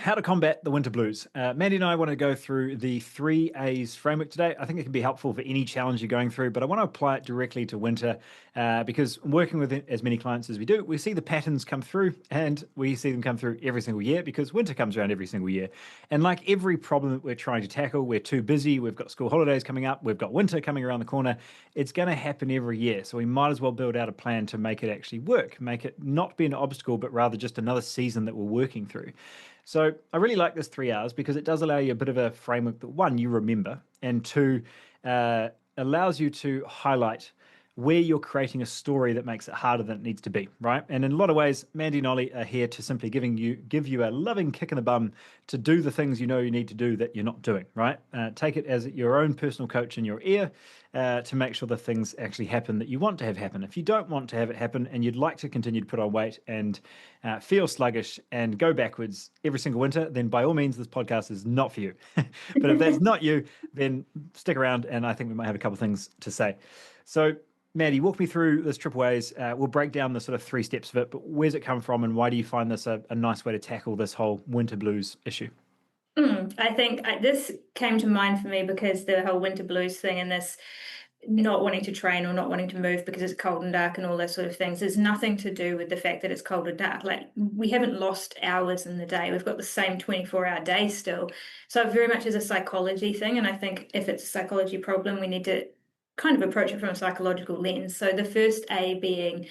how to combat the winter blues. Mandy and I want to go through the 3A's framework today. I think it can be helpful for any challenge you're going through, but I want to apply it directly to winter because working with as many clients as we do, we see the patterns come through and we see them come through every single year because winter comes around every single year. And like every problem that we're trying to tackle, we're too busy, we've got school holidays coming up, we've got winter coming around the corner. It's going to happen every year. So we might as well build out a plan to make it actually work, make it not be an obstacle, but rather just another season that we're working through. So I really like this 3Rs because it does allow you a bit of a framework that, one, you remember, and two, allows you to highlight where you're creating a story that makes it harder than it needs to be, right? And in a lot of ways, Mandy and Ollie are here to simply give you a loving kick in the bum to do the things you know you need to do that you're not doing, right? Take it as your own personal coach in your ear to make sure the things actually happen that you want to have happen. If you don't want to have it happen and you'd like to continue to put on weight and feel sluggish and go backwards every single winter, then by all means, this podcast is not for you. But if that's not you, then stick around and I think we might have a couple of things to say. So Maddie, walk me through this triple A's. We'll break down the sort of 3 steps of it, but where's it come from and why do you find this a nice way to tackle this whole winter blues issue? I think this came to mind for me because the whole winter blues thing and this not wanting to train or not wanting to move because it's cold and dark and all those sort of things is nothing to do with the fact that it's cold and dark. Like, we haven't lost hours in the day. We've got the same 24-hour day still. So it very much is a psychology thing. And I think if it's a psychology problem, we need to kind of approach it from a psychological lens. So the first A being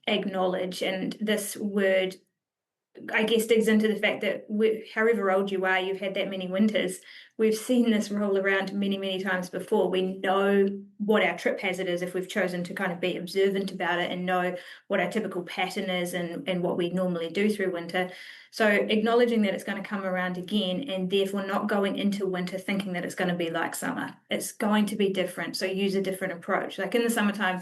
acknowledge, and this word, I guess, digs into the fact that however old you are, you've had that many winters. We've seen this roll around many, many times before. We know what our trip hazard is if we've chosen to kind of be observant about it and know what our typical pattern is and what we normally do through winter. So acknowledging that it's going to come around again and therefore not going into winter thinking that it's going to be like summer. It's going to be different. So use a different approach. Like in the summertime,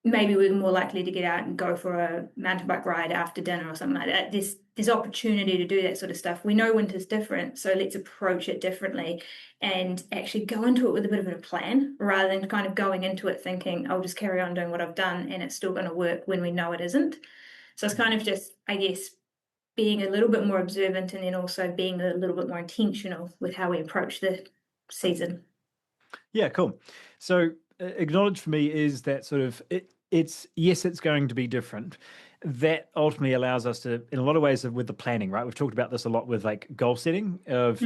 maybe we're more likely to get out and go for a mountain bike ride after dinner or something like that. There's opportunity to do that sort of stuff. We know winter's different, so let's approach it differently and actually go into it with a bit of a plan rather than kind of going into it thinking, I'll just carry on doing what I've done and it's still going to work when we know it isn't. So it's kind of just, I guess, being a little bit more observant and then also being a little bit more intentional with how we approach the season. Yeah, cool. So acknowledge for me is that sort of it's yes, it's going to be different. That ultimately allows us to, in a lot of ways, with the planning, right? We've talked about this a lot with like goal setting of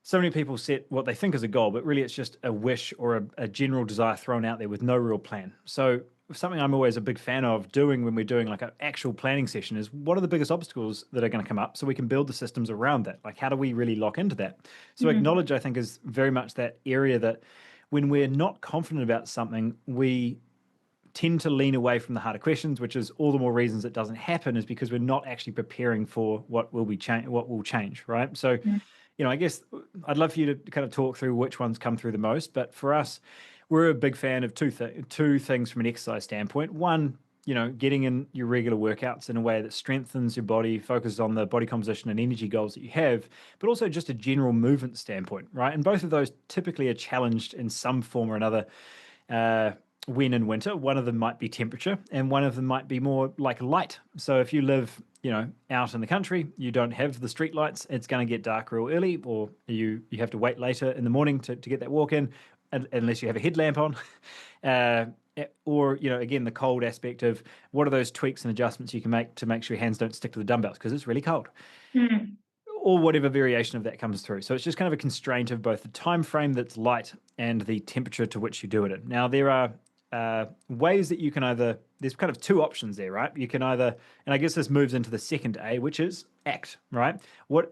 so many people set what they think is a goal, but really it's just a wish or a general desire thrown out there with no real plan. So something I'm always a big fan of doing when we're doing like an actual planning session is what are the biggest obstacles that are going to come up so we can build the systems around that? Like, how do we really lock into that? So acknowledge, I think, is very much that area that when we're not confident about something, we tend to lean away from the harder questions, which is all the more reasons it doesn't happen is because we're not actually preparing for what will change, right? So, I guess I'd love for you to kind of talk through which ones come through the most, but for us, we're a big fan of two things from an exercise standpoint. One, getting in your regular workouts in a way that strengthens your body, focuses on the body composition and energy goals that you have, but also just a general movement standpoint, right? And both of those typically are challenged in some form or another when in winter. One of them might be temperature and one of them might be more like light. So if you live, out in the country, you don't have the street lights, it's going to get dark real early, or you have to wait later in the morning to get that walk in, unless you have a headlamp on. Or, again, the cold aspect of what are those tweaks and adjustments you can make to make sure your hands don't stick to the dumbbells because it's really cold. Or whatever variation of that comes through. So it's just kind of a constraint of both the time frame that's light and the temperature to which you do it in. Now, there are ways that you can there's kind of 2 options there, right? You can either, and I guess this moves into the second A, which is act, right?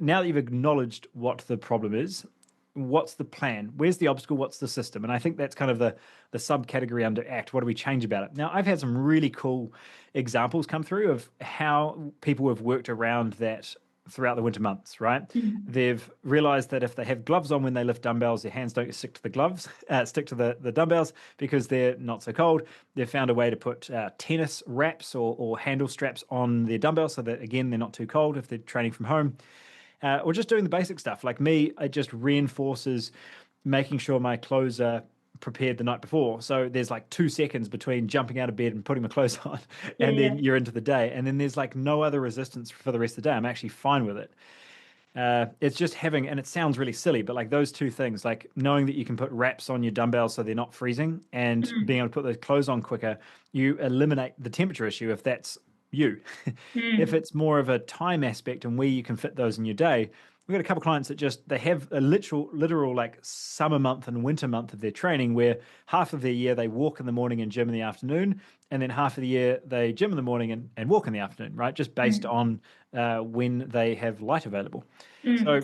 Now that you've acknowledged what the problem is, what's the plan? Where's the obstacle? What's the system? And I think that's kind of the subcategory under act. What do we change about it? Now, I've had some really cool examples come through of how people have worked around that throughout the winter months, right? They've realized that if they have gloves on when they lift dumbbells, their hands don't stick to the gloves, stick to the dumbbells because they're not so cold. They've found a way to put tennis wraps or handle straps on their dumbbells so that, again, they're not too cold if they're training from home. Or just doing the basic stuff. Like me, it just reinforces making sure my clothes are prepared the night before. So there's like 2 seconds between jumping out of bed and putting my clothes on and then you're into the day. And then there's like no other resistance for the rest of the day. I'm actually fine with it. It's just having, and it sounds really silly, but like those two things, like knowing that you can put wraps on your dumbbells so they're not freezing and Mm, being able to put those clothes on quicker, you eliminate the temperature issue if that's you. If mm, it's more of a time aspect and where you can fit those in your day, we've got a couple of clients that just they have a literal like summer month and winter month of their training where half of their year they walk in the morning and gym in the afternoon, and then half of the year they gym in the morning and walk in the afternoon, right? Just based mm, on when they have light available. mm, So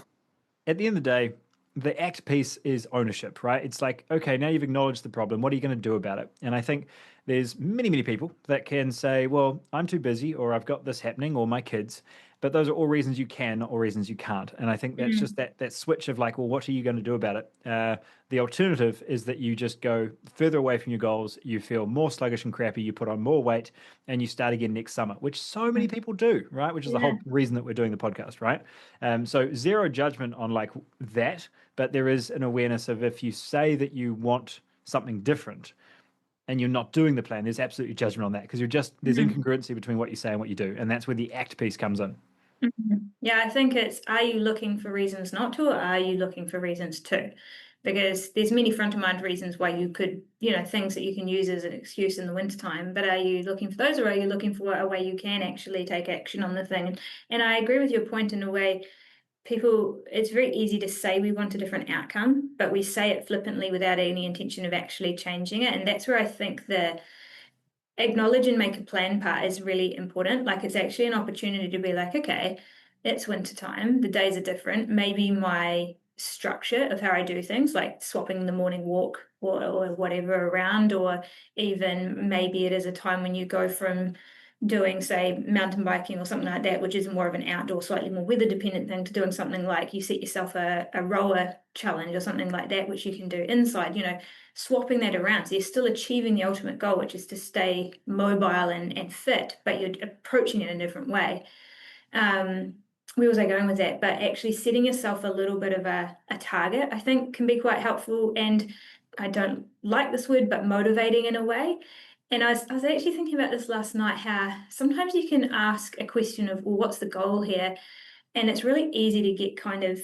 at the end of the day, the act piece is ownership, right? It's like, okay, now you've acknowledged the problem. What are you going to do about it? And I think there's many people that can say, well, I'm too busy, or I've got this happening, or my kids. But those are all reasons you can, not all reasons you can't. And I think that's just mm, that switch of like, well, what are you going to do about it? The alternative is that you just go further away from your goals. You feel more sluggish and crappy. You put on more weight, and you start again next summer, which so many mm. people do, right? Which is the Yeah. whole reason that we're doing the podcast, right? So zero judgment on like that, but there is an awareness of if you say that you want something different and you're not doing the plan, there's absolutely judgment on that because there's Mm, incongruency between what you say and what you do, and that's where the act piece comes in. Yeah, I think it's, are you looking for reasons not to, or are you looking for reasons to? Because there's many front of mind reasons why you could, things that you can use as an excuse in the wintertime, but are you looking for those, or are you looking for a way you can actually take action on the thing? And I agree with your point in a way. People, it's very easy to say we want a different outcome, but we say it flippantly without any intention of actually changing it. And that's where I think the acknowledge and make a plan part is really important. Like it's actually an opportunity to be like, okay, it's winter time, the days are different. Maybe my structure of how I do things, like swapping the morning walk or whatever around, or even maybe it is a time when you go from doing, say, mountain biking or something like that, which is more of an outdoor, slightly more weather dependent thing, to doing something like you set yourself a rower challenge or something like that, which you can do inside, swapping that around. So you're still achieving the ultimate goal, which is to stay mobile and fit, but you're approaching it in a different way. Um, where was I going with that? But actually setting yourself a little bit of a target, I think, can be quite helpful. And I don't like this word, but motivating in a way. And I was actually thinking about this last night, how sometimes you can ask a question of, well, what's the goal here? And it's really easy to get kind of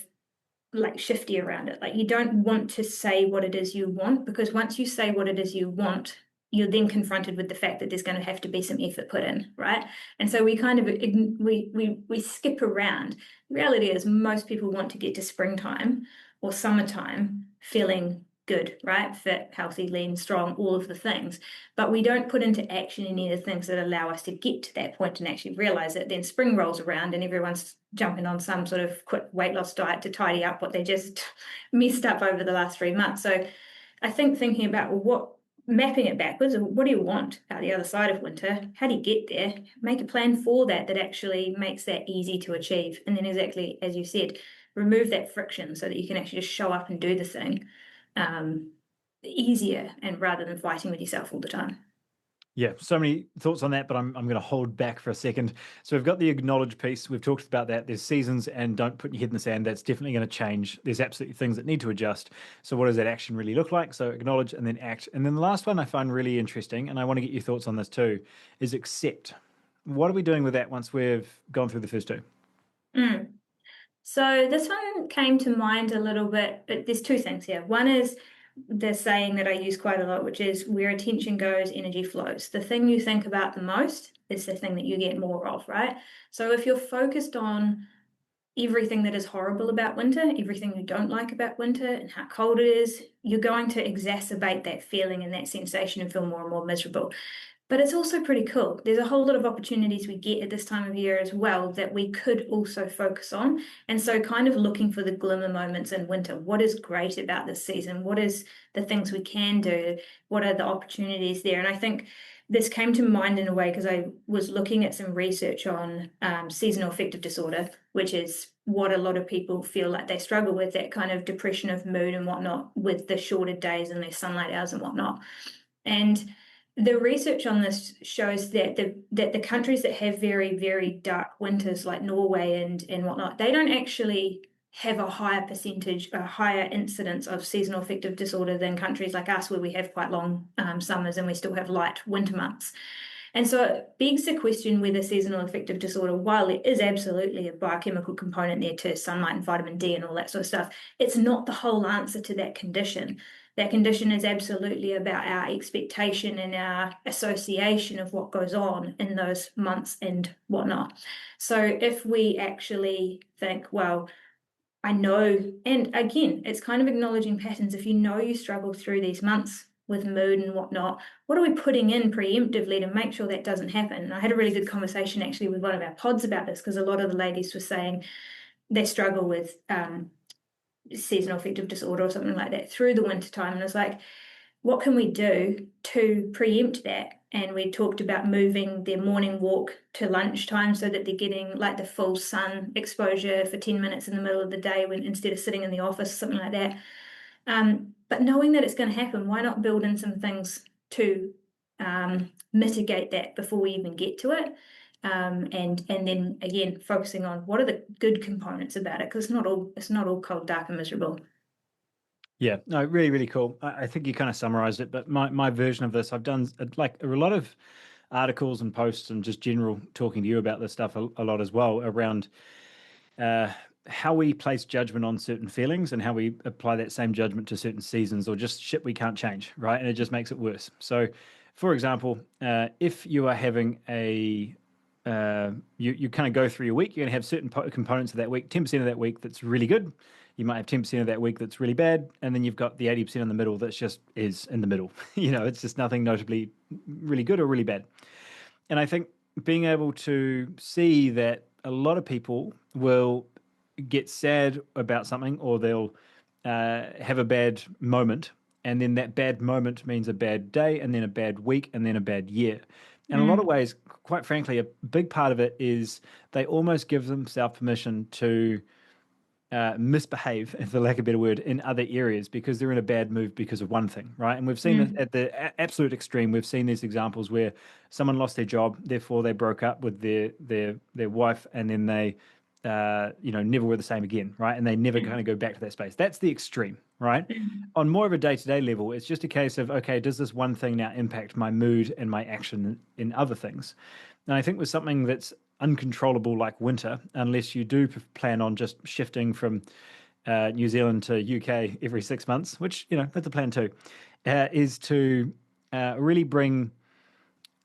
like shifty around it. Like you don't want to say what it is you want, because once you say what it is you want, you're then confronted with the fact that there's going to have to be some effort put in, right? And so we kind of we skip around. The reality is most people want to get to springtime or summertime feeling good, right? Fit, healthy, lean, strong, all of the things. But we don't put into action any of the things that allow us to get to that point and actually realize it. Then spring rolls around and everyone's jumping on some sort of quick weight loss diet to tidy up what they just messed up over the last 3 months. So I think thinking about, well, what, mapping it backwards, what do you want out the other side of winter? How do you get there? Make a plan for that that actually makes that easy to achieve. And then exactly as you said, remove that friction so that you can actually just show up and do the thing easier, and rather than fighting with yourself all the time. Yeah, so many thoughts on that, but I'm going to hold back for a second. So we've got the acknowledge piece. We've talked about that. There's seasons, and don't put your head in the sand. That's definitely going to change. There's absolutely things that need to adjust. So what does that action really look like? So acknowledge and then act. And then the last one I find really interesting, and I want to get your thoughts on this too, is accept. What are we doing with that once we've gone through the first two? Mm. So this one came to mind a little bit. There's two things here. One is the saying that I use quite a lot, which is where attention goes, energy flows. The thing you think about the most is the thing that you get more of, right? So if you're focused on everything that is horrible about winter, everything you don't like about winter, and how cold it is, you're going to exacerbate that feeling and that sensation and feel more and more miserable. But it's also pretty cool. There's a whole lot of opportunities we get at this time of year as well that we could also focus on. And so kind of looking for the glimmer moments in winter. What is great about this season? What is the things we can do? What are the opportunities there? And I think this came to mind in a way because I was looking at some research on seasonal affective disorder, which is what a lot of people feel like they struggle with, that kind of depression of mood and whatnot, with the shorter days and their sunlight hours and whatnot. And the research on this shows that the countries that have very, very dark winters, like Norway and whatnot, they don't actually have a higher percentage, a higher incidence of seasonal affective disorder than countries like us, where we have quite long summers and we still have light winter months. And so it begs the question whether seasonal affective disorder, while it is absolutely a biochemical component there to sunlight and vitamin D and all that sort of stuff, it's not the whole answer to that condition. That condition is absolutely about our expectation and our association of what goes on in those months and whatnot. So if we actually think, well, I know, and again, it's kind of acknowledging patterns. If you know you struggle through these months with mood and whatnot, what are we putting in preemptively to make sure that doesn't happen? And I had a really good conversation actually with one of our pods about this, because a lot of the ladies were saying they struggle with seasonal affective disorder or something like that through the winter time. And I was like, what can we do to preempt that? And we talked about moving their morning walk to lunchtime so that they're getting like the full sun exposure for 10 minutes in the middle of the day when instead of sitting in the office, something like that. But knowing that it's going to happen, why not build in some things to mitigate that before we even get to it? And then again, focusing on what are the good components about it, because it's not all cold, dark, and miserable. Yeah, no, really, really cool. I think you kind of summarized it, but my version of this, I've done like a lot of articles and posts and just general talking to you about this stuff a lot as well around how we place judgment on certain feelings and how we apply that same judgment to certain seasons or just shit we can't change, right? And it just makes it worse. So, for example, if you are having you kind of go through your week, you're going to have certain components of that week, 10% of that week that's really good. You might have 10% of that week that's really bad. And then you've got the 80% in the middle that's just is in the middle. It's just nothing notably really good or really bad. And I think being able to see that a lot of people will get sad about something or they'll have a bad moment. And then that bad moment means a bad day and then a bad week and then a bad year. And in a lot of ways, quite frankly, a big part of it is they almost give themselves permission to misbehave, for lack of a better word, in other areas because they're in a bad mood because of one thing, right? And we've seen it at the absolute extreme. We've seen these examples where someone lost their job, therefore they broke up with their wife, and then they never were the same again, right? And they never kind of go back to that space. That's the extreme, right? On more of a day-to-day level, it's just a case of, okay, does this one thing now impact my mood and my action in other things? And I think with something that's uncontrollable like winter, unless you do plan on just shifting from New Zealand to UK every 6 months, which, that's a plan too, is to really bring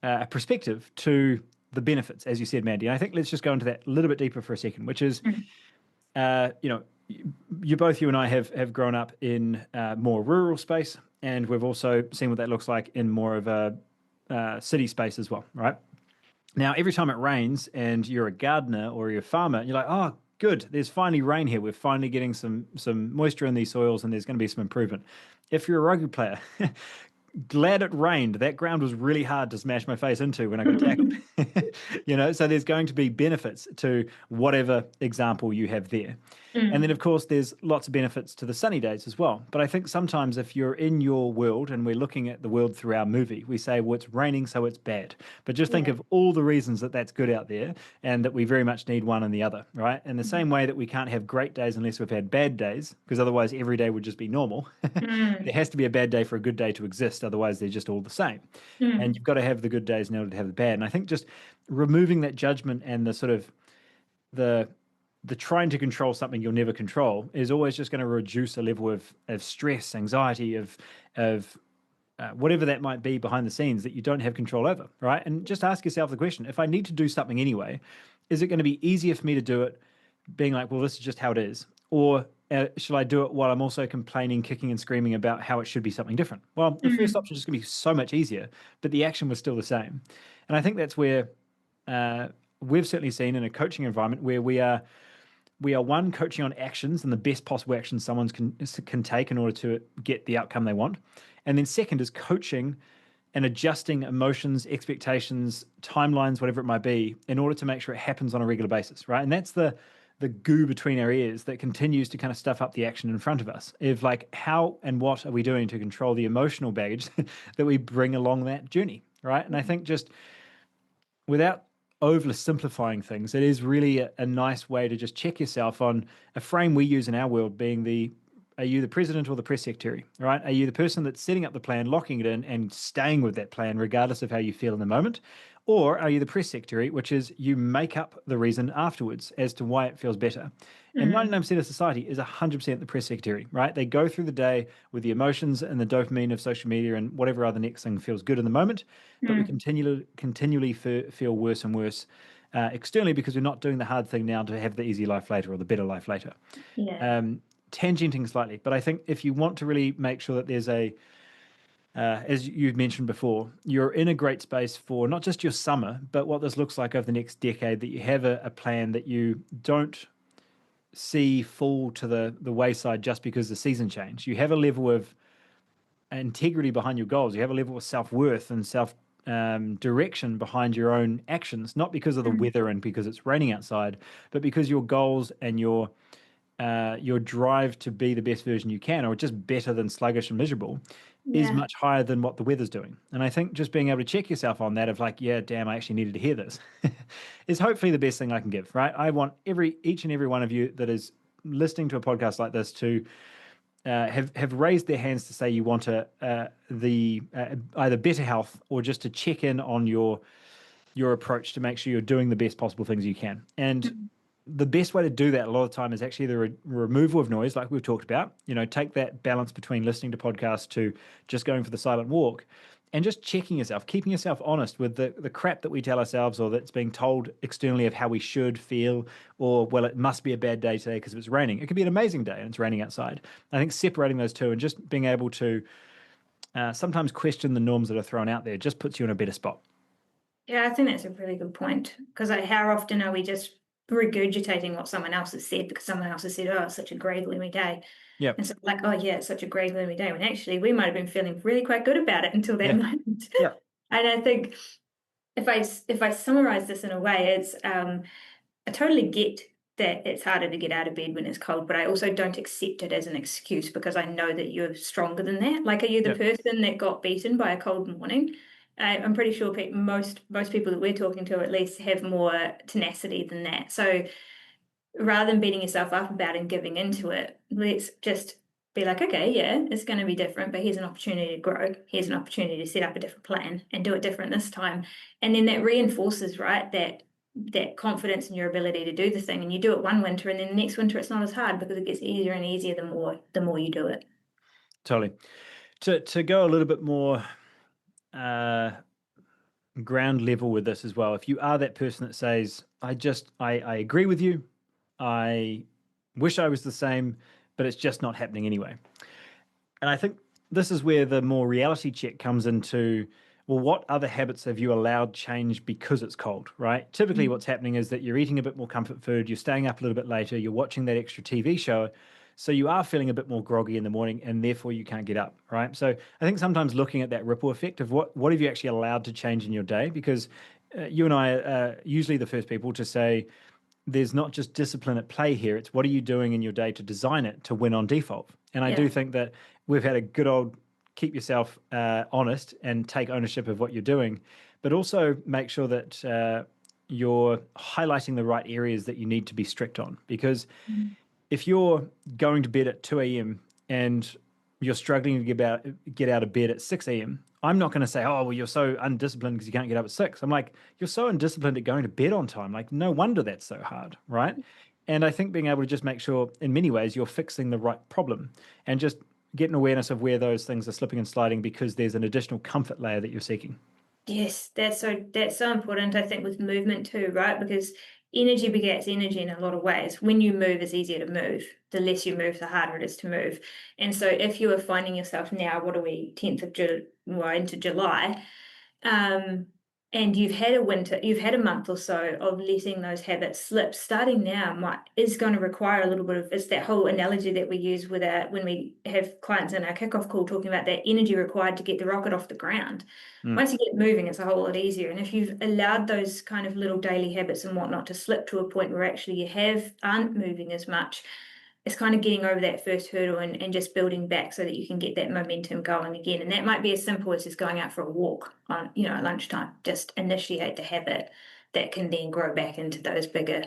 a perspective to the benefits, as you said, Mandy. And I think let's just go into that a little bit deeper for a second, which is, you and I have grown up in more rural space, and we've also seen what that looks like in more of a city space as well, right? Now, every time it rains and you're a gardener or you're a farmer, you're like, oh, good, there's finally rain here. We're finally getting some moisture in these soils and there's going to be some improvement. If you're a rugby player, glad it rained. That ground was really hard to smash my face into when I got tackled. So there's going to be benefits to whatever example you have there. And then, of course, there's lots of benefits to the sunny days as well. But I think sometimes if you're in your world and we're looking at the world through our movie, we say, well, it's raining, so it's bad. But just think of all the reasons that that's good out there and that we very much need one and the other, right? In the same way that we can't have great days unless we've had bad days, because otherwise every day would just be normal. There has to be a bad day for a good day to exist. Otherwise, they're just all the same. And you've got to have the good days in order to have the bad. And I think just removing that judgment and the sort of the trying to control something you'll never control is always just going to reduce a level of stress, anxiety, of whatever that might be behind the scenes that you don't have control over, right? And just ask yourself the question, if I need to do something anyway, is it going to be easier for me to do it being like, well, this is just how it is? Or should I do it while I'm also complaining, kicking and screaming about how it should be something different? Well, the first option is going to be so much easier, but the action was still the same. And I think that's where we've certainly seen in a coaching environment where we are one, coaching on actions and the best possible actions someone can take in order to get the outcome they want. And then second is coaching and adjusting emotions, expectations, timelines, whatever it might be, in order to make sure it happens on a regular basis, right? And that's the goo between our ears that continues to kind of stuff up the action in front of us. If like, how and what are we doing to control the emotional baggage that we bring along that journey, right? And I think just without oversimplifying things, it is really a nice way to just check yourself on a frame we use in our world being are you the president or the press secretary, right? Are you the person that's setting up the plan, locking it in and staying with that plan regardless of how you feel in the moment? Or are you the press secretary, which is you make up the reason afterwards as to why it feels better? And Mm. 99% of society is 100% the press secretary, right? They go through the day with the emotions and the dopamine of social media and whatever other next thing feels good in the moment, but we Mm. continually feel worse and worse externally because we're not doing the hard thing now to have the easy life later or the better life later. Yeah. Um, Tangenting slightly, but I think if you want to really make sure that there's as you've mentioned before, you're in a great space for not just your summer, but what this looks like over the next decade, that you have a plan that you don't see fall to the wayside just because the season changed. You have a level of integrity behind your goals. You have a level of self-worth and self direction behind your own actions, not because of the Mm. weather and because it's raining outside, but because your goals and your drive to be the best version you can, or just better than sluggish and miserable, is Yeah. much higher than what the weather's doing. And I think just being able to check yourself on that of like, yeah, damn, I actually needed to hear this, is hopefully the best thing I can give, right? I want each and every one of you that is listening to a podcast like this to have raised their hands to say you want the either better health or just to check in on your approach to make sure you're doing the best possible things you can. And Mm. the best way to do that a lot of the time is actually the removal of noise, like we've talked about. Take that balance between listening to podcasts to just going for the silent walk and just checking yourself, keeping yourself honest with the crap that we tell ourselves or that's being told externally of how we should feel, or, well, it must be a bad day today because it's raining. It could be an amazing day and it's raining outside. I think separating those two and just being able to sometimes question the norms that are thrown out there just puts you in a better spot. Yeah, I think that's a really good point because how often are we just regurgitating what someone else has said because someone else has said, "Oh, it's such a grey gloomy day," Yeah. and so like, "Oh yeah, it's such a grey gloomy day," when actually we might have been feeling really quite good about it until that Yeah. moment. Yeah. And I think if I summarize this in a way, it's I totally get that it's harder to get out of bed when it's cold, but I also don't accept it as an excuse because I know that you're stronger than that. Like, are you the Yeah. person that got beaten by a cold morning? I'm pretty sure most people that we're talking to at least have more tenacity than that. So rather than beating yourself up about and giving into it, let's just be like, okay, yeah, it's going to be different, but here's an opportunity to grow. Here's an opportunity to set up a different plan and do it different this time. And then that reinforces, right, that confidence in your ability to do the thing. And you do it one winter, and then the next winter it's not as hard because it gets easier and easier the more you do it. Totally. To go a little bit more uh, ground level with this as well. If you are that person that says, I agree with you, I wish I was the same, but it's just not happening anyway. And I think this is where the more reality check comes into, well, what other habits have you allowed change because it's cold, right? Typically, Mm. what's happening is that you're eating a bit more comfort food, you're staying up a little bit later, you're watching that extra TV show. So you are feeling a bit more groggy in the morning and therefore you can't get up, right? So I think sometimes looking at that ripple effect of what have you actually allowed to change in your day? Because you and I are usually the first people to say, there's not just discipline at play here. It's what are you doing in your day to design it to win on default. And I do Yeah. think that we've had a good old keep yourself honest and take ownership of what you're doing, but also make sure that you're highlighting the right areas that you need to be strict on. Because Mm. if you're going to bed at 2 a.m. and you're struggling to get out of bed at 6 a.m., I'm not going to say, oh, well, you're so undisciplined because you can't get up at 6. I'm like, you're so undisciplined at going to bed on time. Like, no wonder that's so hard, right? And I think being able to just make sure, in many ways, you're fixing the right problem and just get an awareness of where those things are slipping and sliding because there's an additional comfort layer that you're seeking. Yes, that's so important, I think, with movement too, right? Because energy begets energy in a lot of ways. When you move, it's easier to move. The less you move, the harder it is to move. And so if you are finding yourself now, what are we, 10th of July, well, into July, um, and you've had a winter, you've had a month or so of letting those habits slip, starting now is going to require a little bit of, it's that whole analogy that we use with when we have clients in our kickoff call talking about that energy required to get the rocket off the ground. Mm. Once you get moving, it's a whole lot easier. And if you've allowed those kind of little daily habits and whatnot to slip to a point where actually aren't moving as much, it's kind of getting over that first hurdle and just building back so that you can get that momentum going again. And that might be as simple as just going out for a walk on, at lunchtime. Just initiate the habit that can then grow back into those bigger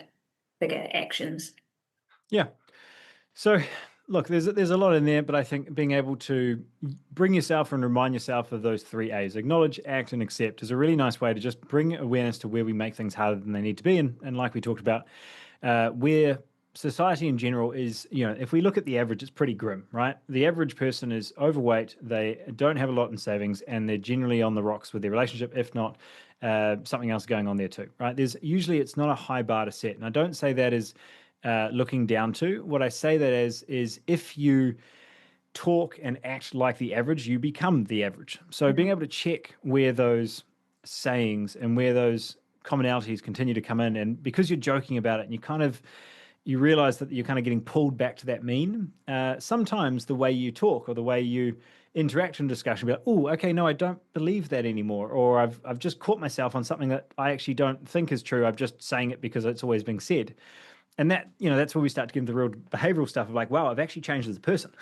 actions. Yeah. So Look, there's a lot in there, but I think being able to bring yourself and remind yourself of those 3 A's, acknowledge, act, and accept, is a really nice way to just bring awareness to where we make things harder than they need to be. And like we talked about, where society in general is, if we look at the average, it's pretty grim, right? The average person is overweight, they don't have a lot in savings, and they're generally on the rocks with their relationship, if not something else going on there too, right? It's not a high bar to set. And I don't say that as looking down to. What I say that as is if you talk and act like the average, you become the average. So being able to check where those sayings and where those commonalities continue to come in, and because you're joking about it and you realize that you're kind of getting pulled back to that mean, sometimes the way you talk or the way you interact in discussion be like, oh, okay, no, I don't believe that anymore, or I've just caught myself on something that I actually don't think is true, I'm just saying it because it's always being said. And that's where we start to get into the real behavioral stuff of like, wow, I've actually changed as a person.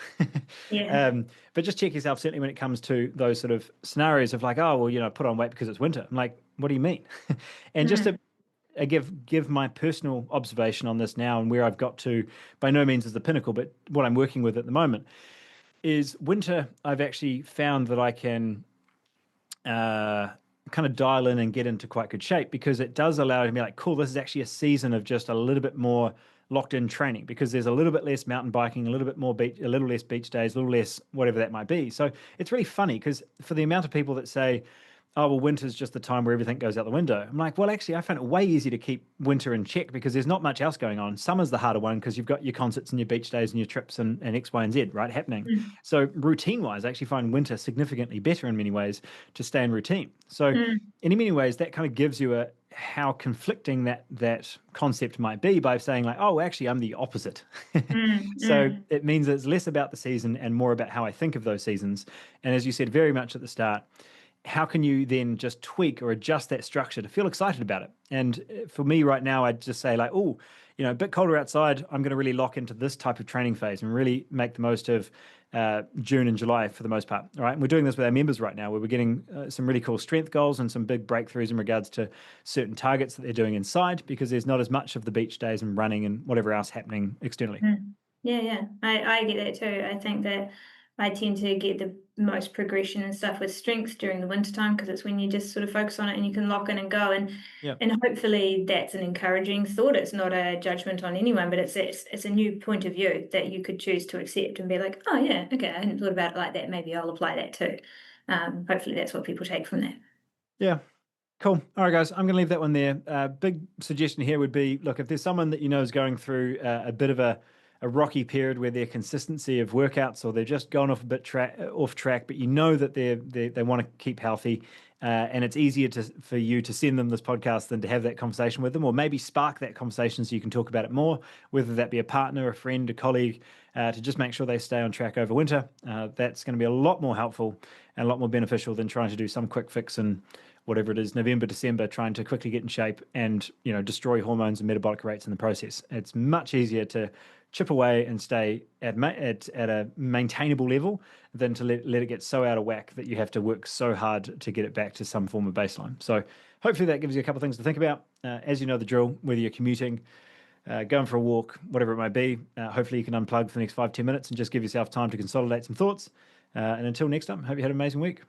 Yeah. But just check yourself, certainly when it comes to those sort of scenarios of like, oh, well, put on weight because it's winter. I'm like, what do you mean? And just to Mm. give my personal observation on this now, and where I've got to, by no means is the pinnacle, but what I'm working with at the moment is winter. I've actually found that I can uh, kind of dial in and get into quite good shape, because it does allow me to be like, cool, this is actually a season of just a little bit more locked in training, because there's a little bit less mountain biking, a little bit more beach, a little less beach days, a little less whatever that might be. So it's really funny, because for the amount of people that say, oh, well, winter's just the time where everything goes out the window. I'm like, well, actually, I find it way easier to keep winter in check, because there's not much else going on. Summer's the harder one, because you've got your concerts and your beach days and your trips and X, Y, and Z, right, happening. Mm. So routine wise, I actually find winter significantly better in many ways to stay in routine. So Mm. in many ways, that kind of gives you how conflicting that concept might be, by saying like, oh, actually, I'm the opposite. Mm. So Mm. it means that it's less about the season and more about how I think of those seasons. And as you said very much at the start, how can you then just tweak or adjust that structure to feel excited about it? And for me right now, I'd just say like, oh, a bit colder outside, I'm going to really lock into this type of training phase and really make the most of June and July for the most part. All right. And we're doing this with our members right now, where we're getting some really cool strength goals and some big breakthroughs in regards to certain targets that they're doing inside, because there's not as much of the beach days and running and whatever else happening externally. Mm. Yeah, yeah. I get that too. I think that I tend to get the most progression and stuff with strength during the winter time, because it's when you just sort of focus on it and you can lock in and go, Yeah. and hopefully that's an encouraging thought. It's not a judgment on anyone, but it's a new point of view that you could choose to accept and be like, oh yeah, okay, I hadn't thought about it like that. Maybe I'll apply that too. Hopefully that's what people take from that. Yeah. Cool. All right, guys, I'm going to leave that one there. Big suggestion here would be, look, if there's someone that is going through a bit of a rocky period where their consistency of workouts, or they're just going off a bit off track, but that they want to keep healthy, and it's easier for you to send them this podcast than to have that conversation with them, or maybe spark that conversation so you can talk about it more, whether that be a partner, a friend, a colleague, to just make sure they stay on track over winter. That's going to be a lot more helpful and a lot more beneficial than trying to do some quick fix in whatever it is, November, December, trying to quickly get in shape and destroy hormones and metabolic rates in the process. It's much easier to chip away and stay at a maintainable level than to let it get so out of whack that you have to work so hard to get it back to some form of baseline. So hopefully that gives you a couple of things to think about. As you know the drill, whether you're commuting, going for a walk, whatever it might be, hopefully you can unplug for the next 5-10 minutes and just give yourself time to consolidate some thoughts. And until next time, hope you had an amazing week.